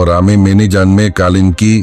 और आमे मैंने जन्मे कालिन की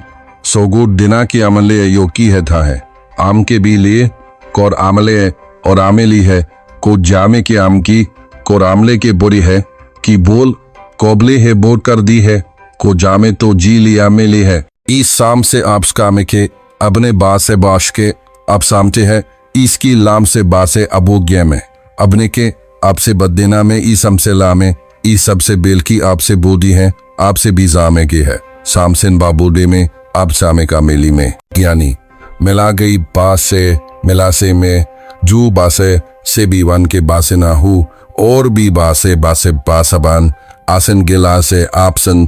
सोगुट दिना की अमले योकी है था है आम के भी लिए कोर आमले और आमेली है को जामे के आम की कोर आमले के बुरी है कि बोल कोबले है बोल कर दी है को जामे तो जी लिया मेली है इस शाम से आपस कामे के अपने बास से बाश के आप सामते है इसकी लाम से बासे अबोग्य में अपने के आपसे बददेना में ई समसे लामे ई सबसे बेल की आपसे बोदी है आपसे भी जामे की है सामसिन बाबूडे में आप सामे का मेली में यानी मिला गई बास से मिलासे में जू बासे से भी वन के बासे ना हु और भी बासे बासे बासबान आसन गिला से आपसन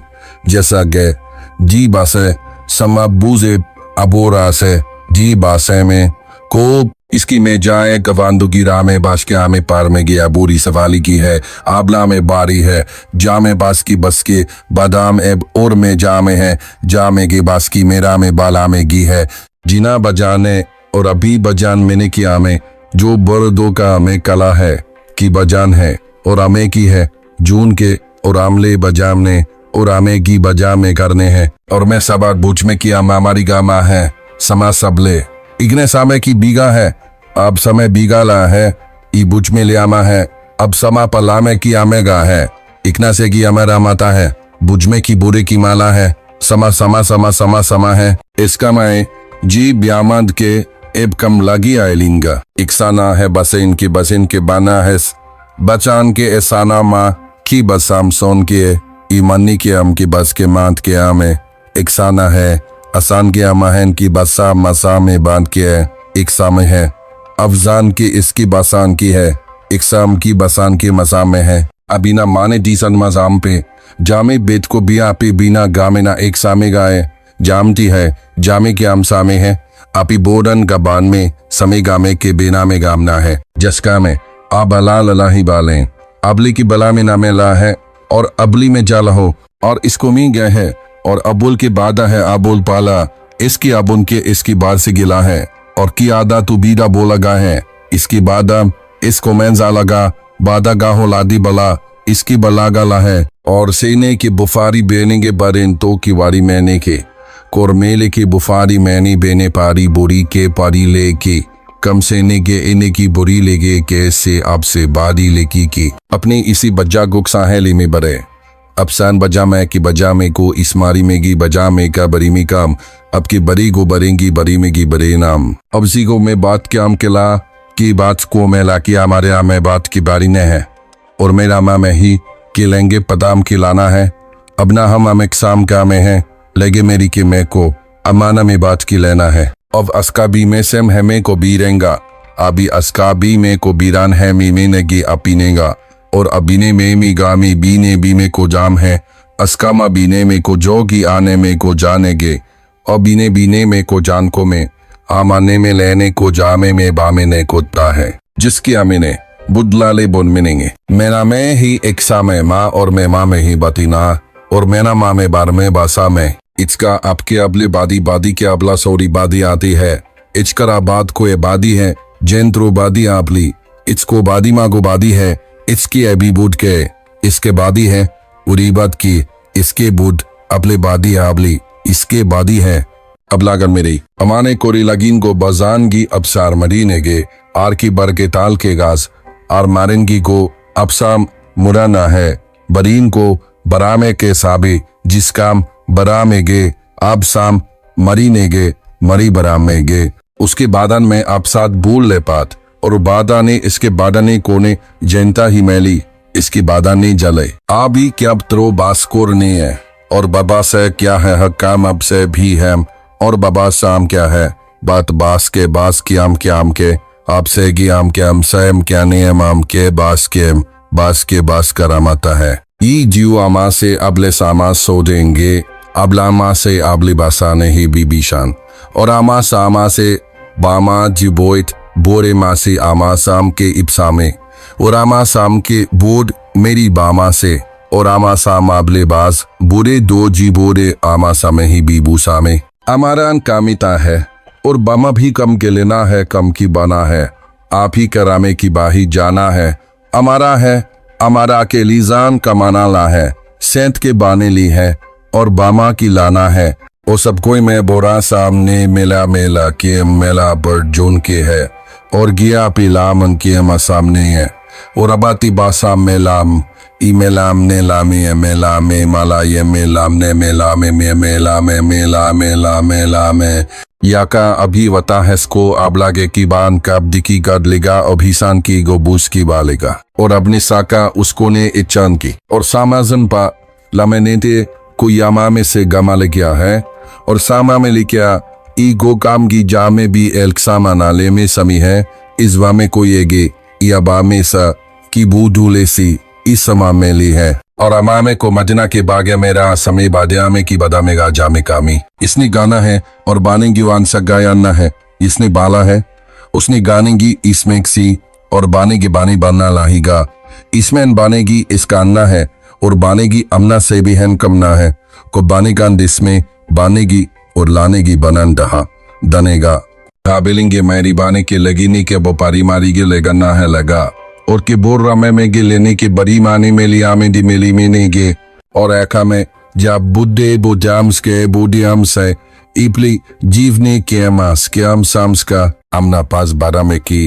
जैसा गे जी बासे समा बूजे अबोरा से जी बासे में को इसकी में जाए गवांदू गिरा में बाश के आमे पार में गया बुरी सवाली की है आबला में बारी है जामे बास की बस के बादाम एब और में जामे है जामे के बास की मेरा में बाला में गी है जिना बजाने और अभी बजान मैंने की आमे जो बर्दो का आमे कला है कि बजान है और आमे की है जून के और आमले बजामने और आमे की बजा में करने हैं और मैं सबार बुझ में किया मामारी गामा है समा सबले इगने सामे की बीगा है अब समय बीगा ला है ई बुझ में ले आमा है अब समा पला में की आमेगा है इकना से की अमेरा माता है बुझ में की बुरे की माला है समा समा समा समा समा है इसका मैं जी ब्यामद के एब कम लगी आयलिंगा इकसाना है बसेन की बसेन के बाना है बचान के एसाना माँ की बसाम सोन के ईमानी के अम की बस के मांत के आमे इकसाना है आसान के अमाहन की बसा मसा में बांध के है इकसा में है अफजान की इसकी बसान की है इकसाम की बसान की मसा में है अबिना माने डीसन मजाम पे जामे बेत को बिया पे बिना गामे ना एक सामे गाए जामती है जामे के आम सामे है आपी बोडन गबान में समय गामे के बेना में गामना है जसका में आबला लला ही बालें अबली की बला में नामे ला है और अबली में जा लहो और इसको मी गए है और अबुल के बादा है अबुल पाला इसकी अबुन के इसकी बार से गिला है और की आदा तू बीदा बोला गा है इसकी बादा इसको मैंजा लगा बादा गाहो लादी बला इसकी बला गला है और सेने की बुफारी बेने के बरेन तो की वारी मैंने के कोरमेले की बुफारी मैंने बेने पारी बुरी के पारी ले के कम सेने के इन्हें की बुरी लेगे कैसे आपसे बादी लेकी की अपने इसी बज्जा गुक साहेली में बरे अफसान बजा मैं की बजा में को इसमारी में गी बजा में का बरी में काम अब की बरी गो बरेंगी बरी में गी बरे नाम अब सी को मैं बात के आम किला की बात को मैं ला किया हमारे यहाँ में बात की बारी ने है और मेरा माँ में ही कि लेंगे पदाम खिलाना है अब ना हम एक शाम का में है लेगे मेरी के मैं को अमाना में बात की लेना है अब अस्का बी में सेम है मैं को बीरेंगा अभी अस्का बी में को बीरान है मी में नगी अपीनेगा और अबीने में मी गामी बीने बी में को जाम है अस्कामा बीने में को जोगी आने में को जानेगे और बीने बीने में को जान को में आमाने में लेने को जामे में बामे ने कोता है जिसकी आमिने बुदलाले बोन मिनेंगे मेरा में ही एक सा में माँ और मैं माँ में ही बतीना और मेरा माँ में बार में बासा में इचका आपके अबले बादी बादी के अबला सौरी बादी आती है इचकर आबाद को ये बादी है जेंत्रो बादी आपली इचको बादी माँ को बादी है इसकी अभी बुध के इसके बादी है उरीबत की इसके बुध अबले बादी आबली इसके बादी है अबलागर मेरी अमाने कोरी लगीन को बजानगी अबसार मरीने गे आर की बर के ताल के गाज आर मारेंगी को अबसाम मुराना है बरीन को बरामे के साबे जिसकाम बरामे गे अब साम मरीने गे मरी बरामे गे उसके बादन में आप साथ भूल ले पात और बादा ने इसके बादने कोने जनता ही मैली इसकी बादा ने जले आबी क्या त्रो बास्कोर ने है और बाबा से क्या है हकाम अब से भी है और बाबा शाम क्या है बात बास के बास की आम के आम के आपसे की आम के आम सैम क्या नियम आम के बास करामाता है ये जीव आमा से अबले सामा सो देंगे अबलामा से अबली बासा नहीं बीबीशान और आमा सामा से बामा जिबोइत बोरे मासी आमा साम के इब्सा में और आमा साम के बोड मेरी बामा से और आमा साम आबले बास बुरे दो जी बोरे आमा सामे ही बीबूसा में हमारा कामिता है और बामा भी कम के लेना है कम की बना है आप ही करामे की बाही जाना है हमारा के लीजान कमाना ला है सेंत के बाने ली है और बामा की लाना है। वो सब कोई मैं बोरा सामने मेला मेला के मेला पर जोन के है और गिया पिला मन के हम सामने है और अबाती बासा मेलाम ई मेलाम ने लामे मेला में माला ये मेलाम ने मेला में मेला में मेला मेला मेला में याका अभी वता है इसको अब लागे की बान का दिकी कर लेगा अभिसान की गोबूस की बालेगा और अपनी साका उसको ने इच्छान की और सामाजन पा लामेनेते को यामा में से गमा ले गया है और सामा में लिखा ई गो काम की जा में भी एल्क सामा नाले में समी है इस वा में कोई एगे या बा में सा की बूढ़ूले सी इस समा में ली है और अमामे को मदीना के बागे मेरा समय बादिया में की बदा में गा जामे कामी इसने गाना है और बाने की वान सा गायना है इसने बाला है उसने गाने की इसमें सी और बाने की बानी बनना लाहीगा इसमें बाने की इसका अन्ना है और बाने की अमना से भी है कमना है को बाने का इसमें बाने की और लाने की बनन दहा दनेगा काबिलेंगे मेरी बाने के लगीनी के बोपारी मारी के लगना है लगा और के बोर रमे में गे लेने के बड़ी मानी में लिया में दी मेली में नहीं गे और ऐका में जब बुद्धे बुजाम्स के बुढ़ियाम्स है इपली जीवने के मास के हम साम्स का अमना पास बारा में की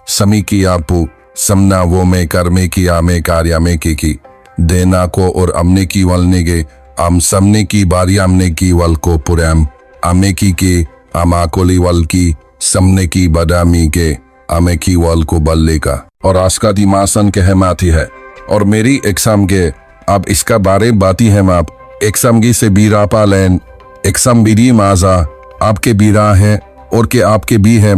समी की आपू समना वो में कर्मे की आमे कार्या में की देना को और अमने की वलने गे आम समने की बारी आमने की वल को पुरम आमे की के आमाकोली वल की समने की बदामी के आमे की वल को बल्ले का और आस्का दी मासन के हेमाती है और मेरी एग्जाम के अब इसका बारे बाती है माप एग्जाम की से बीरा पालेन एग्जाम बीरी माजा आपके बीरा है और के आपके भी है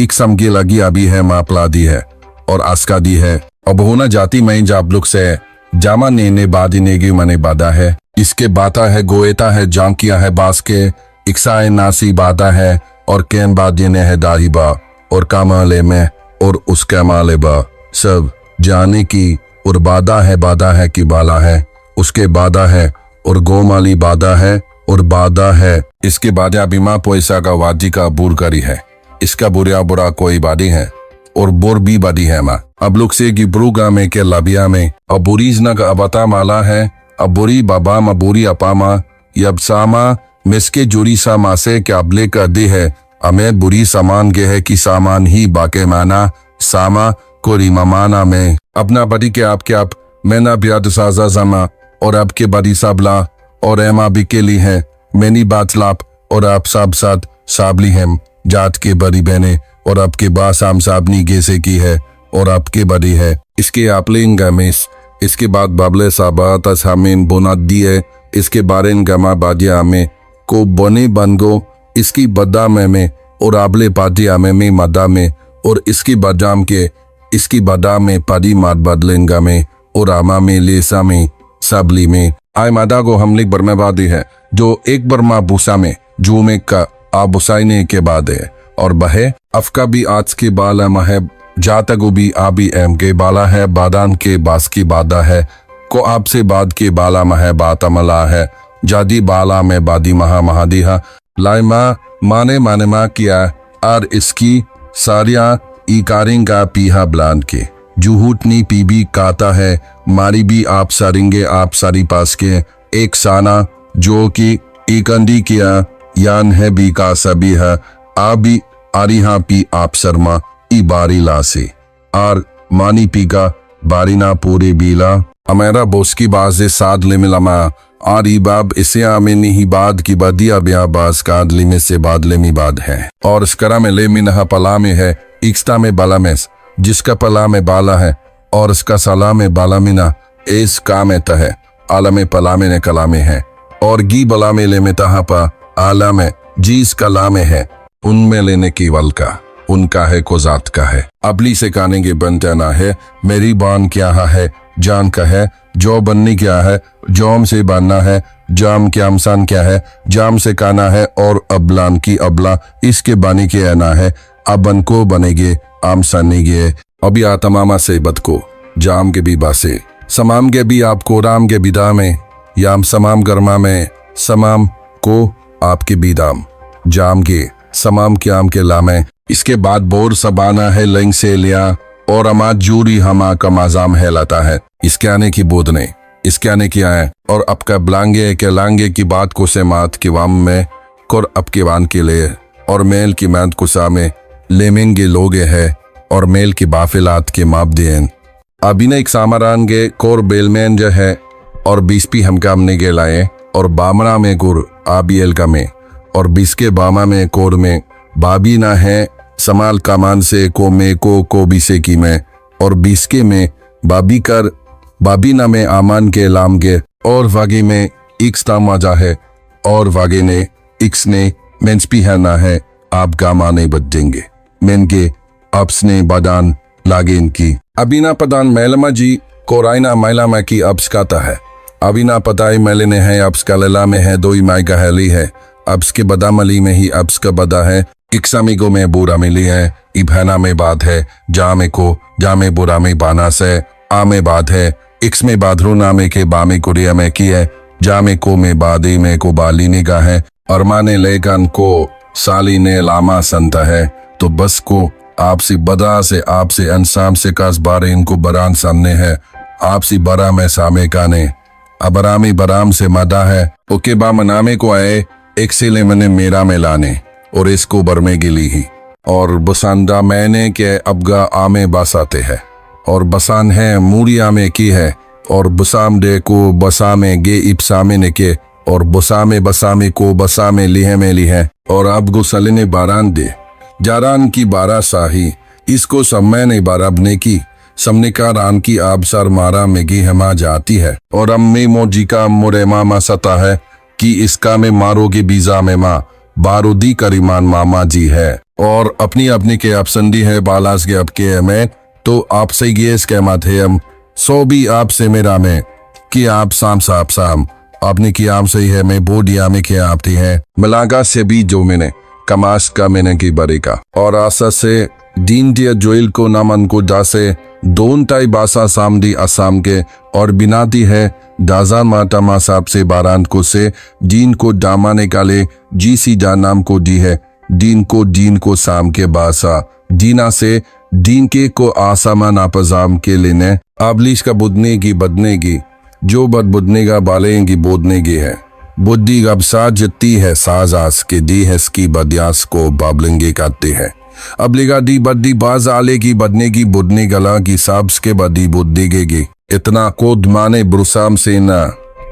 एग्जाम की लगी अभी है माप ला दी है और आस्का दी है अब होना जाती मैं जाब लुक से जामा ने बादी नेगी मने बादा है इसके बाता है गोएता है जांकिया है बास के इक्साए नासी बादा है और कैन बादी ने है दाहिबा और कामाले में और उसके माले बा सब जाने की और बादा है कि बाला है उसके बादा है और गोमाली बादा है और बादा है इसके बादा बीमा पैसा का वादी का बुर करी है इसका बुरा बुरा कोई बादी है और बोर भी बादी है माँ अब लोग से गिब्रूगा में के लाबिया में अब बुरीज न का अबता माला है अब बुरी बाबा मबूरी अपामा यब सामा मिसके जुरी सा मासे के अबले कर दे है अमें बुरी सामान के है कि सामान ही बाके माना सामा को रिमाना में अपना बड़ी के आप मैना ब्याद साजा जमा और आपके बड़ी साबला और एमा बिकेली है मैनी बात लाप और आप साब साथ साबली हम जात के बड़ी बहने और आपके बास आम साबनी गेसे की है और आपके बड़ी है इसके आप लेंगे मिस इसके बाद बाबले साबा तसामीन बोना दी है इसके बारे गमा बादिया में को बने बनगो इसकी बदा में और आबले पादिया में मदा में और इसकी बदाम के इसकी बदा में पादी मात बदलेंगा में और आमा में लेसा में साबली में आय मादा को हमले बरमेबादी है जो एक बरमा भूसा में जो में का आबुसाइने के बाद है और बहे अफका भी आज के बाला महब जातगो भी आबी एम के बाला है बादान के बास की बादा है को आपसे बाद के बाला मह बात अमला है जादी बाला में बादी महा महादिहा लाइमा माने माँ किया और इसकी सारिया इकारिंगा पीहा ब्लान के जुहूटनी पीबी काता है मारी भी आप सारिंगे आप सारी पास के एक साना जो कि इकंदी किया यान है भी का सभी है आबी आरिहा पी आप शर्मा ई बारी ला से आर मानी पी का बारीना पूरे बीला अमेरा बोस्की बाजे साद ले मिलमा आर इबाब इसे आमिनी ही बाद की बदिया ब्या बाज काद लिमे से बाद लेमी बाद है और इसकरा में ले मिनहा पला में है इक्स्ता में बाला में जिसका पला में बाला है और इसका सला में बाला मिना एस का में तह आला में पला में ने कला में है और गी बला में ले में तहा पा आला में जीस कला में है उनमें लेने की वल का उनका है को जात का है अबली से काने के बनता ना है मेरी बान क्या है जान का है जो बननी क्या है जोम से बनना है जाम क्या अमसान क्या है जाम से काना है और अबलान की अबला इसके बानी के आना है अबन को बनेगे आम सनेगे अभी आतमामा से बद को जाम के भी बासे समाम के भी आपको राम के बिदा में याम समाम गर्मा में समाम को आपके बिदाम जाम के समाम के आम के लामे इसके बाद बोर सबाना है लिंग से लिया और अमा जूरी हमा का माजाम है लाता है इसके आने की बोध ने इसके आने किया है और आपका ब्लांगे के लांगे की बात को से मात की वाम में कोर आपके वान के लिए और मेल की मैंत कुसा में लेमेंगे लोगे है और मेल की बाफिलात के माप देन अभिनय सामरान गे कोर बेलमैन जो है और 20 पी हम कामने के लाए और बामना में गुर आबियल का में और 20 के बामा में कोर में बाबी ना है समाल कामान से को में को बीसे की में और 20 के में बाबी कर बाबी ना में आमान के लाम के और वागे में इक्स तामाजा है और वागे ने इक्स ने मेंसपी है ना है आप गामाने बच देंगे मेन के आपसने बदान लागे इनकी अबिना पदान मैलमा जी कोराइना मैलामा की अब्स काता है अबिना पताई मैले ने है अब्स का लला में है 2 माई का हैली है अब्स के बदामली में ही अब्स का बदा है इक्सामिगो में बुरा मिली है इभाना में बात है जामे को जामे बुरा में बाना से आमे बात है इक्स में बाधरू नामे के बामे कुरिया में की है जामे को में बादी में को बाली निगाह है अरमाने लेगन को साली ने लामा संता है तो बस को आपसी बदा से आपसे अंसाम से कास बारे इनको बरान सामने है आपसी बरा में सामे काने अबरामी बराम से मदा है ओके बा मनामे को आए एक सिले मने मेरा में लाने और इसको बरमे गिली ही और बसांदा मैंने के अबगा आमे बसाते है और बसान है मूरिया में की है और बसाम दे को बसामे गे इप्सामे ने के और बसामे बसामे को बसामे लिहे में ली है और अब गुसले ने बारान दे जारान की बारा साही इसको समय ने बाराबने की समने का रान की आबसार मारा मेगी हमा जाती है और अम्मी मोजी का मुरे मामा सता है कि इसका में मारोगे बीजा में माँ बारूदी करीमान मामा जी है और अपनी अपनी के अपसंदी है बालास के अब के में तो आपसे ये इसके मत है हम सो भी आपसे मेरा में कि आप साम साप साम आपने की आम सही है मैं बोडिया में क्या आपती है मलागा से भी जो मैंने कमाश का मैंने की बरे का और आशा से दीन दिया जोइल को नामन को दासे दोन टाई बासा सामदी असम के और बिनाती है दाजा माता मा साहब से बारान को से दीन को दामा निकाले जी सी जा नाम को दी है दीन को साम के बासा दीना से दीन के को आसामा नापजाम के लेने आबलिश का बुदने की बदने की जो बद बुदने का बालेंगी बोदने की है बुद्धि गबसा जितती है साजास के दी है इसकी बदियास को बाबलेंगे करते हैं अब लेगा दी बद्दी बाज आले की बदने की बुदने गला की साब्स के बदी बुद्धि गेगी इतना कोद माने ब्रुसाम से ना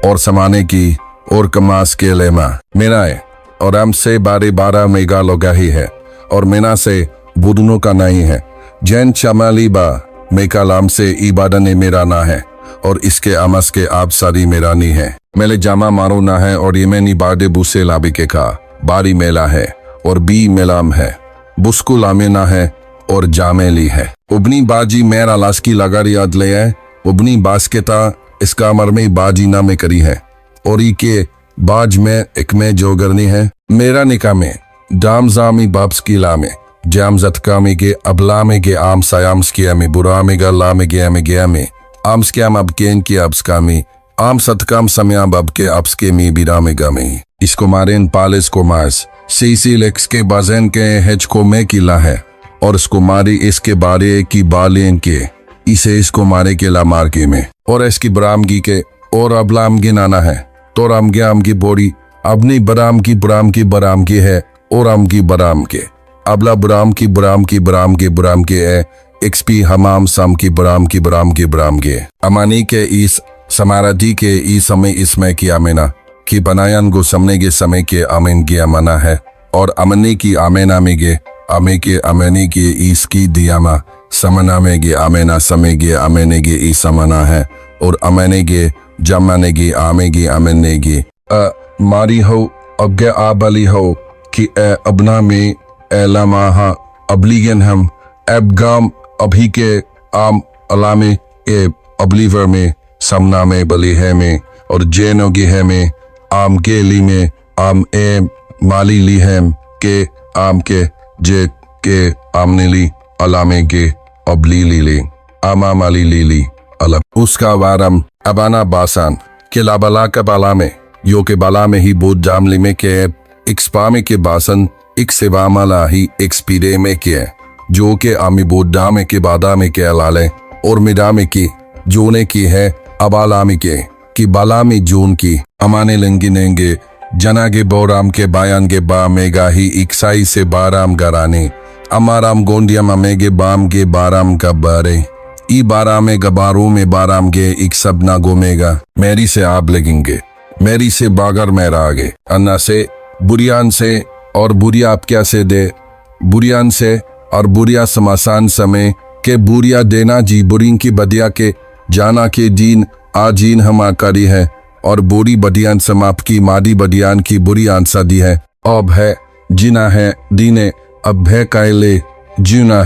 और समाने की और कमास के लेमा मेरा है और हम से बारे 12 मेगा लोगा ही है और मेना से बुदनों का नहीं है जैन शमाली बा मेका लाम से इबादा ने मेरा ना है और इसके अमस के आप सारी मेरा नहीं है मेले जामा मारो ना है और ये मैंने बादे बुसे लाबी के का बारी मेला है और बी मेलाम है बुस्कु लामे ना है और जामेली है उबनी बाजी मेरा लास्की लगार याद ले है उबनी बास्केता इसका अमर में बाजी ना में करी है और ई के बाज में एक में जो करनी है मेरा निका में दाम जामी बाप्स की लामे जाम जतका में के अबला में के आम सायाम्स किया में बुरा में गला में गया में आम्स क्या अब केन की अब्स का में आम सतकाम समय बब के अब्स के में बिरा में गमे इसको मारेन पालिस को मास सीसी लेक्स के बाजेन के हेज को में किला है और इसको मारी इसके बारे की बालेन के इसे इसको मारे के ला मार के में और इसकी बरामगी के और अबलाम की नाना है तो राम के आम की बोड़ी अपनी बराम की बराम की है और आम की बराम के अबला बराम के है एक्सपी हमाम सम की बराम के अमानी के इस समाराधी के ई समय इसमें किया मेना कि बनायन गो समने के समय के अमीन की अमना है और अमनी की आमेना में गे अमे के अमेनी के इसकी दियामा समना में गे आमेना समय गे अमेने गे ई समना है और अमेने गे जमाने गे आमे गे अमेने गे मारी हो अब गे आबली हो कि अबना में एलामाहा अबलीगन हम एबगाम अभी के आम अलामे ए अबलीवर में समना में बली है में और जेनोगी है में आम के ली में आम ए माली ली है के आम के जे के आमने ली अलामे के अबली ली आमा माली ली अलग उसका वारम अबाना बासान के लाबला के बाला में यो के बाला में ही बोध जामली में के इक्सपामे के बासन एक सेवामाला ही एक्सपीरे में के जो के आमी बोधा में के बादा में के अलाले और मिडा में की जोने की है अबाला में के कि बाला में जून की अमाने लंगिनेंगे जना के बोराम के बायान के बा मेगा ही इक्साई से बाराम गराने अमाराम गोंडियम अमेगे बाम के बाराम का बारे ई बारा में गबारों में बाराम गे एक सब ना गोमेगा मेरी से आप लगेंगे मेरी से बागर मेरा आगे अन्ना से बुरियान से और बुरिया आप क्या से दे बुरियान से और बुरिया समासान समय के बुरिया देना जी बुरिंग की बदिया के जाना के दीन आजीन हम आकारी है और बुरी बदियान समाप की मादी बदियान की बुरी आंसा दी है अब है जीना है दीने अब है कायले जीना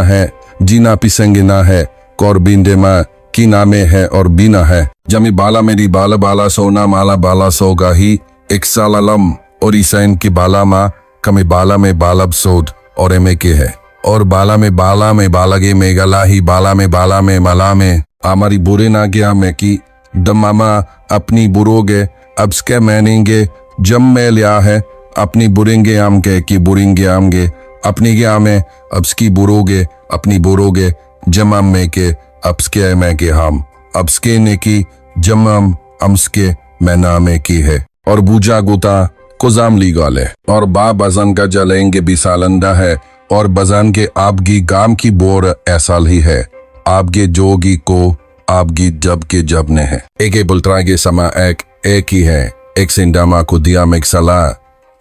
है जीना पिसंगे ना है कौर बिंदे माँ की नामे है और बीना है जमी बाला मेरी बाला बाला सोना माला बाला सोगा ही एक सालम और ईसैन की बाला माँ कमी बाला में बालब सोद और एमे के है और बाला में बालगे में गला ही बाला में मला में हमारी बुरे ना गया मैं की दमामा अपनी बुरोगे अब स्के मैनेंगे जम में लिया है अपनी बुरेंगे आम के की बुरेंगे आम गे अपनी गया में अब्सकी बुरोगे अपनी बुरोगे जमम में के अब्सके मैं के हम अब्सके ने की जमम अम्सके मैं नामे की है और बूजा गुता कुजाम ली गाले और बा बजन का जलेंगे बिसालंदा है और बजन के आपगी गाम की बोर ऐसा ही है आपगे जोगी को आपगी जब के जब ने है एक बुलतरा के समा एक ही है एक सिंडामा को दिया में सला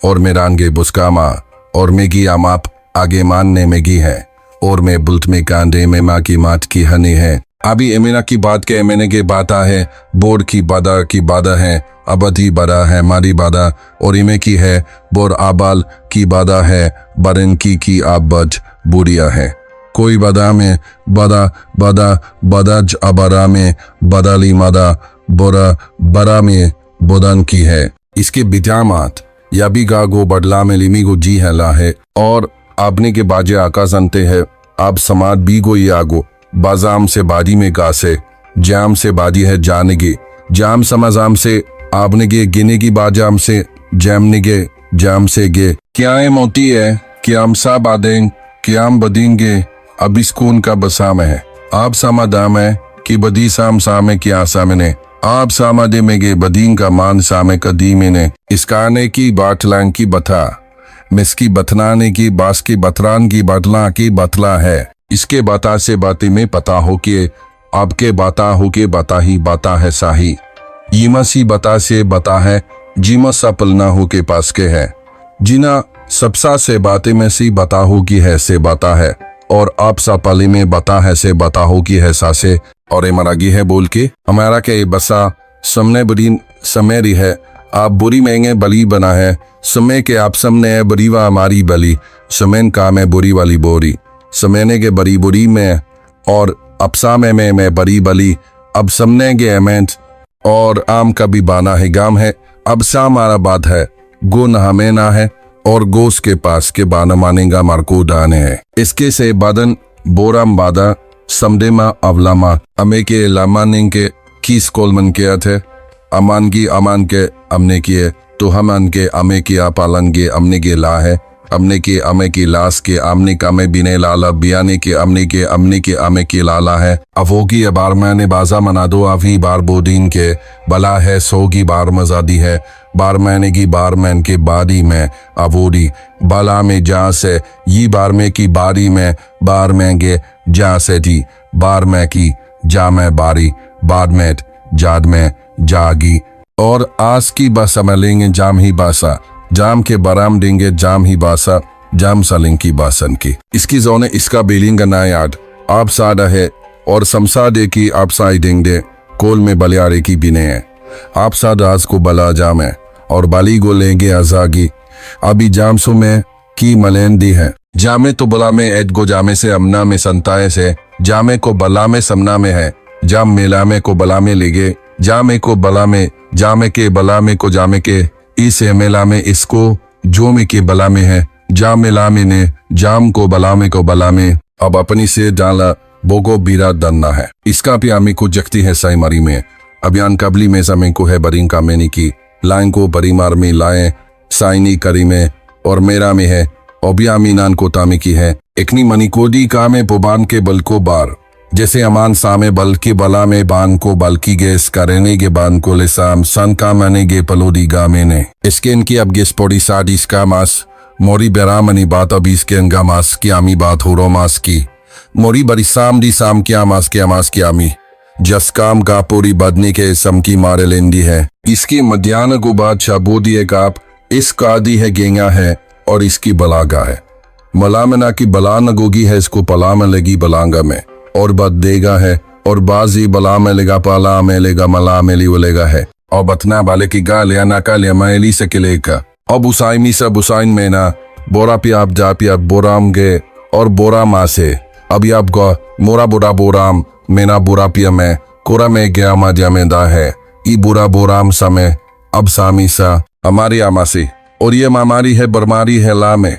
और मेरानगे बुस्कामा और मेगी आमाप आगे मानने मेगी है और मैं बुल्ट में कांडे में माँ की मात की हनी है अभी एमिना की बात के एमिने के बाता है बोर की बादा है अबधी बड़ा है मारी बादा और इमे की है बोर आबाल की बादा है बरन की आबज बुरिया है कोई बदा में बदज अबरा में बदली मदा बोरा बरा में बोदन की है इसके बिजामात या भी गागो बदला में लिमी गो जी है ला है और आपने के बाजे आका संते है आप समाज भी गो यागो बाजाम से बाजी में गासे जाम से बाजी है जानेगे जाम समझाम से आपने के गिने की बाजाम से जैमने के जाम से गे क्या मोती है क्याम सा बादें क्याम बदींगे अब इस खून का बसाम है आप सामा दाम है कि बदी साम सामे क्या सामने आप सामा दे में गे बदीन का मान सामे कदीमे ने इसकाने की बाटलांग की बथा मिसकी बथनाने की बास की बथरान की बतला की बतला है इसके बाता से बातें में पता हो कि आपके बाता हो के बाता ही बाता है साही यीमा सी बता से बता है जीमा सा पलना हो के पास के है जिना सबसा से बातें में सी बता हो की है से बाता है और आप सा पाली में बता है से बता हो की है सासे और ए मरागी है बोल के हमारा के बसा समने बड़ी समेरी है आप बुरी महंगे बली बना है समय के आप समने है बरीवा हमारी बली समेन का में बुरी वाली बोरी समयने के बरी बुरी में और अपसा में मैं बरी बली अब समने के अमेंट और आम का भी बाना है गाम है अब सा मारा बात है गो नहा में ना है और गोस के पास के बाना मानेगा मारको डाने है इसके से बादन बोराम बादा समदेमा अवलामा अमे के लामानिंग के किस कोलमन किया थे अमान के अमने किए तो हम अन के अमे की पालन के अमने के ला है अमने के अमे की लाश के आमने का में बिने लाला बियाने के अमने के अमे की लाला है अवोगी बार मैंने बाजा मना दो अभी बार बोदीन के बला है सोगी बार मजादी है बार मैंने की बार मैन के बारी में अवोरी बला में जा से ये बार में की बारी में बार में गे जा से जी बार में की जा में बारी बाद में जाद में जागी और आस की बसा में लेंगे जाम ही बासा जाम के बराम देंगे जाम ही बासा जाम सालिंग की बासन की इसकी जोने इसका बेलिंग ना याद आप सादा है और समसा दे की आप साई देंगे कोल में बलियारे की बिने है आप साद आज को बला जाम है और बाली गो लेंगे आजागी अभी जाम सो में की मलेन दी है जामे तो बला में ऐद गो जामे से अमना में संताए से जामे को बला में समना में है जाम मेला में को बला में लेगे जामे को बला में जामे के बला में को जामे के इस मेला में इसको जो में के बला में है जाम मेला में ने जाम को बला में अब अपनी से डाला बोगो बीरा दन्ना है इसका भी आमी को जगती है साई मारी में अभियान कबली में समय को है बरिंग का मैंने की लाइन को परिमार में लाए साइनी करी में और मेरा में है ओबिया मीनान को तामी की है एकनी मनिकोदी का में पुबान के बल को बार जैसे अमान सामे बल्कि बला में बान को बल्कि गेस करेने के बान को लेसाम सन का मने गे पलोदी गामे ने इसके इनकी अब गेस पोड़ी साडिस का मास मोरी बेरामनी बात अब इसके इनका मास की आमी बात हो रो मास की मोरी बरी साम दी साम क्या मास की आमी जस काम का पूरी बदनी के सम की मारे लेंदी है इसकी मध्यान्ह को बाद शाबोदी है काप इस कादी है गेंगा है और इसकी बलागा है मला में ना की बला न गोगी है इसको पला में लगी बलांगा में और बद देगा है और बाजी बला में लेगा पाला में लेगा मला में ली लेगा है और बतना बाले की गा लिया ना का लिया मैली से किले का अब उसाइमी सा बुसाइन में ना बोरा पियाब जा पियाब बोराम गे और बोरा माँ से अब याब गो मोरा बुरा बोराम मेना बुरा पिया में कोरा में गया मा जामेदा है ई बुरा बोराम समय अब सामी सा हमारी आमासी और ये मामारी है बरमारी है लामे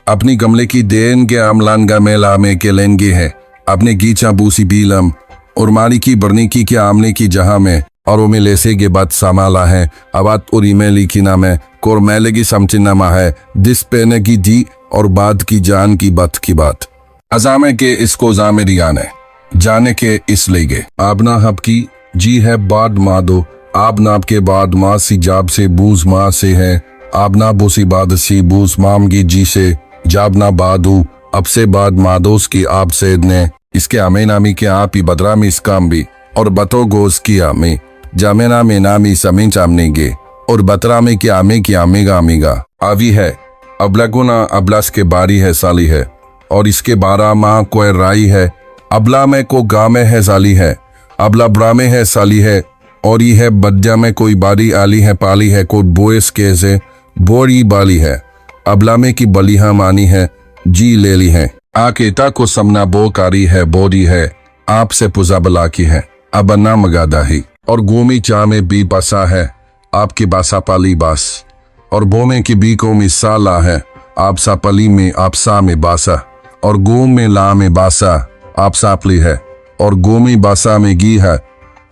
अपनी गमले की देन के आमलान गा में लामे के लेंगे है अपने गीचा बूसी बीलम और मारी की बरनी की क्या आमने की जहां में और वो में लेसे के बाद समाला है आवात और ईमेल लिखी ना में कोर मेले की समचिना मा है दिस पेने की दी और बाद की जान की बात की बात अजामे के इसको जामेरी आने जाने के इस लेगे आबना हब की जी है बाद मा दो आप नाप के बाद माँ सी जाब से बूज माँ से है आप ना बोसी बाद सी बूज मामगी जी से जाब ना बादू अब से बाद मादोस की आप से ने इसके आमे नामी के आप ही बदरा में इस काम भी और बतो गोस की आमे जामेना में नामी समीन चामने गे और बतरा में की आमेगा आमेगा आवी है अबला गुना अबलास के बारी है साली है और इसके 12 माह कोई राई है अबला में को गा में है साली है अबला ब्रा में है साली है और ये है बद्या में कोई बारी आली है पाली है कोई बोएस के से बोरी बाली है अबला में की बलिहा मानी है जी ले ली है आकेता को समना बो कारी है बोरी है आपसे पुजा बला की है अब अन्ना मगादा ही और गोमी चा में बी बसा है आपकी बासा पाली बास और बो में की बी को मिसा ला है आप सा पली में आप सा में बासा और गोम में ला में बासा आप सापली है और गोमी बासा में गी है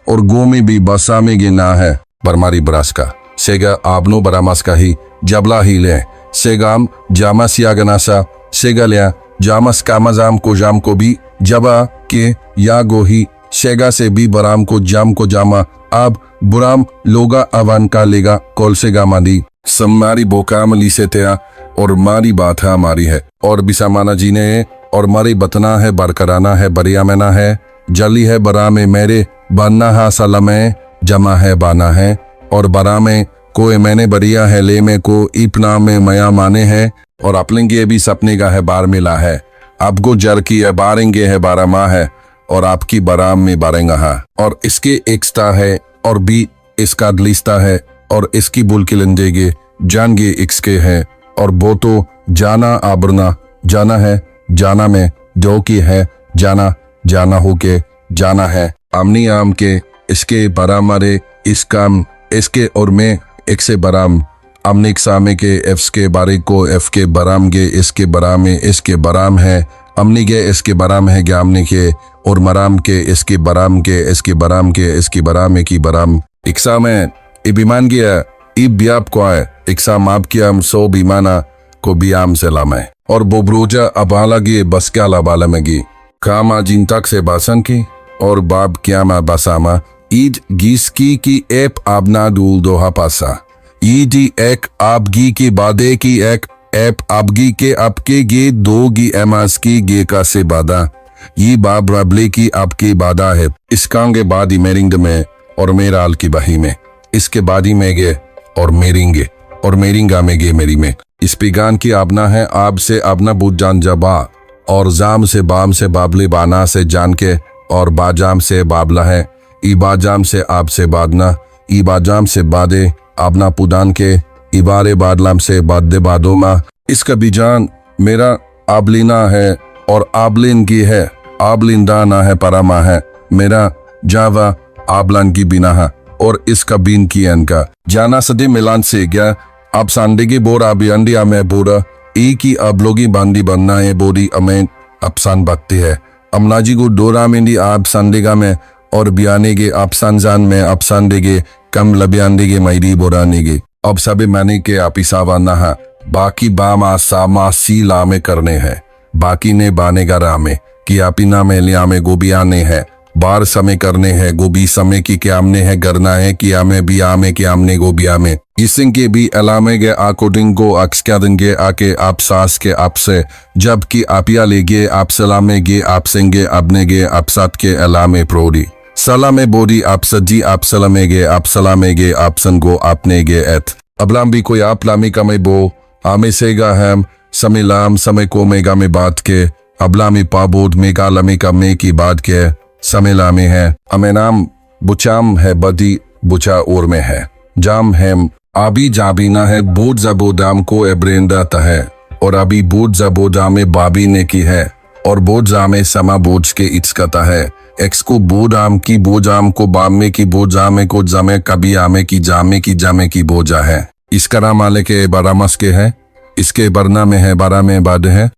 और गोमी भी बसा में गिना है बरमारी बरास का सेगा आपनो बरामास का ही जबला ही ले सेगाम जामस या गनासा सेगा लिया जामस कामजाम को जाम को भी जबा के या गोही शेगा से भी बराम को जामा अब बुराम लोगा अवान का लेगा कौल से गामादी सम्मारी बोकामली से तया और मारी बात है हमारी है और बिसामाना जीने और मारी बतना है बरकराना है बरिया में ना है जली है बरा में मेरे बनना हा सलमे जमा है बाना है और बरा में कोई मैंने बरिया है ले में को इपना में मया माने है और अपलेंगे भी सपने का है बार मिला है आपको जर की है बारेंगे है 12 माह है और आपकी बराम में बारेंगा है और इसके एकस्ता है और भी इसका दलिस्ता है और इसकी बुल की लंजेगे जानगे इसके है और वो तो जाना आबरना जाना है जाना में जो की है जाना जाना हो के जाना है आमनी आम के इसके बरामरे इस काम इसके और में एक से बराम अमनिक सामे के एफ के बारे को एफ के बराम गे इसके बराम में इसके बराम है अमनी गे इसके बराम है ग्यामने के और मराम के इसके बराम के इसके बराम के इसके बराम की बराम इक्सा में इबिमान गया इब बियाब को आए इक्सा माप किया हम सो बीमाना को बियाम से लामे और बोब्रोजा अबाला गे बस क्या लाबाला में गी कामा जिन तक से बासन की और बाब क्या मा बसामा ईद गीस की एप आबना दूल दोहा पासा ईदी एक आपगी की बादे की एक एप आपगी के आपके गे दो गी एमास की गे का से बादा ये बाब रबले की आपकी बादा है इसकांगे बादी मेरिंग में और मेराल की बही में इसके बादी में गे और मेरिंगे और मेरिंगा में गे मेरी में इस पिगान की आबना है आप से आबना बुझ जान जबा और जाम से बाम से बाबले बाना से जान के और बाजाम से बाबला है ई बाजाम से आप से बादना ई बाजाम से बादे आबना पुदान के इबारे बादलाम से बादे बादोमा इसका बीजान मेरा आबलिना है और आबलिन की है आबलिंदा ना है परामा है मेरा जावा आबलान की बिना है और इसका बीन की इनका जाना सदी मिलान से गया आप सांडेगी बोर आबी अंडिया में बोरा ई की अब लोगी बांदी बनना है बोरी अमें अपसान बकती है अमनाजी को डोरा में आप संडेगा में और बियाने के आप संजान में आप संडेगे कम लबियान देगे मैरी बोराने गे अब सबे मैंने के आपिसावाना है बाकी बामा सामा सी लामे करने हैं बाकी ने बाने का रामे कि आपिना में लिया में गोभी आने है बार समय करने हैं गोभी समय की क्या हमने है करना है कि आमे भी आमे कि हमने गोभी आमे इसिंग के भी अलामे गे आकोडिंग को अक्स क्या देंगे आके आप सास के आपसे जबकि आपिया लेगे आप सलामे गे आप सेंगे अपने गे आप साथ के अलामे प्रोडी सलामे बोरी आप सजी आप सलामे गे आप संगो आपने गे एथ अबलाम भी कोई आप लामी का में बो आमे सेगा हम समय लाम समय को मेगा में बात के अबलामी पाबोद मेगा लमी का में की बात के समय लामे है हमें नाम बुचाम है बदी बुचा और में है जाम है आबी जाबीना है बोध जबोदाम को एब्रेंदा है और अभी बोध जबोदामे बाबी ने की है और बोध जामे समा बोझ के इचकता है एक्स को बोदाम की बोजाम को बामे की बोजामे को जामे कभी आमे की जामे की बोजा है इसका नाम आले के बारामस के है इसके बरना में है बारा में बाद है